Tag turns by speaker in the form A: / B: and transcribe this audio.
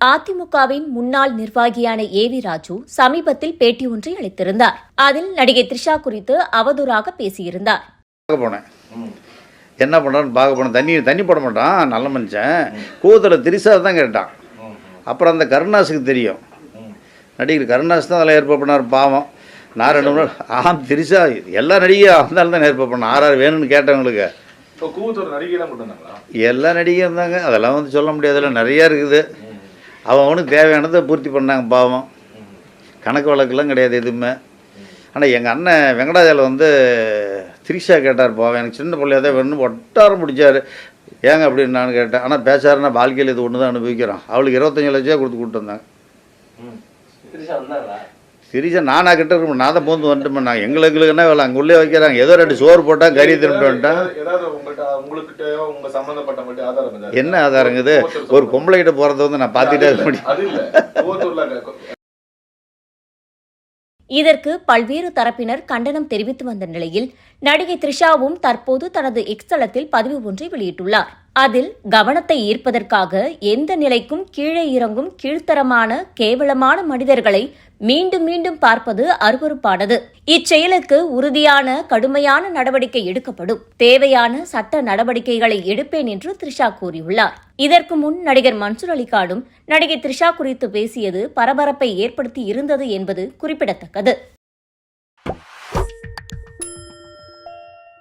A: அதிமுகவின் முன்னாள் நிர்வாகியான ஏவி ராஜு சமீபத்தில் பேட்டி ஒன்றை அளித்திருந்தார். அதில் நடிகை த்ரிஷா குறித்து அவதூறாக பேசியிருந்தார்.
B: என்ன பண்ணுறான்னு பார்க்க போனேன். தண்ணி போட மாட்டான், நல்ல மனுஷன். கூத்தில் திரிசா தான் கேட்டான். அப்புறம் அந்த கருணாஸுக்கு தெரியும், நடிகர் கருணாஸ் தான் அதில் ஏற்பாடு பண்ணார். பாவம், நான் 2 மூணு நாள் திரிசா எல்லா நடிகையும் இருந்தாலும் தான் ஏற்பாடு பண்ணேன். ஆறாறு வேணும்னு கேட்டவங்களுக்கு எல்லா நடிகையும் இருந்தாங்க. அதெல்லாம் வந்து சொல்ல முடியாதுல்ல, நிறையா இருக்குது. அவனுக்கு தேவையானதை பூர்த்தி பண்ணாங்க. பாவம், கணக்கு வழக்கெல்லாம் கிடையாது எதுவுமே. ஆனால் எங்கள் அண்ணன் வெங்கடாஜாவில் வந்து திரிஷா கேட்டார். பாவம், எனக்கு சின்ன பிள்ளையாக தான் வேணும்னு ஒட்டாரம் பிடிச்சார். ஏங்க அப்படின்னு நான் கேட்டேன். ஆனால் பேசாருன்னா வாழ்க்கையில் இது ஒன்று தான் அனுபவிக்கிறோம். அவளுக்கு 25 லட்சம் கொடுத்து கூப்பிட்டு வந்தாங்க. திரிஷா நானாக கிட்ட இருக்க, நான் தான் போந்து வந்துட்டு நாங்கள் எங்களுக்குன்னா வேலை அங்கே உள்ளே வைக்கிறாங்க. ஏதோ 2 சோறு போட்டால் கறி திரும்பிட்டு வந்துட்டேன். என்ன ஆதாரங்குது? ஒரு பொம்பளை கிட்ட போகிறத வந்து நான் பார்த்துட்டே இருக்க முடியும்.
A: இதற்கு பல்வேறு தரப்பினர் கண்டனம் தெரிவித்து வந்த நிலையில் நடிகை த்ரிஷாவும் தற்போது தனது எக்ஸ் தளத்தில் பதிவு ஒன்றை வெளியிட்டுள்ளார். அதில் கவனத்தை ஈர்ப்பதற்காக எந்த நிலைக்கும் கீழே இறங்கும் கீழ்த்தரமான கேவலமான மனிதர்களை மீண்டும் மீண்டும் பார்ப்பது அருவருப்பானது. இச்செயலுக்கு உறுதியான கடுமையான நடவடிக்கை எடுக்கப்படும். தேவையான சட்ட நடவடிக்கைகளை எடுப்பேன் என்று த்ரிஷா கூறியுள்ளார். இதற்கு முன் நடிகர் மன்சூர் அலிகானும் நடிகை த்ரிஷா குறித்து பேசியது பரபரப்பை ஏற்படுத்தி இருந்தது என்பது குறிப்பிடத்தக்கது.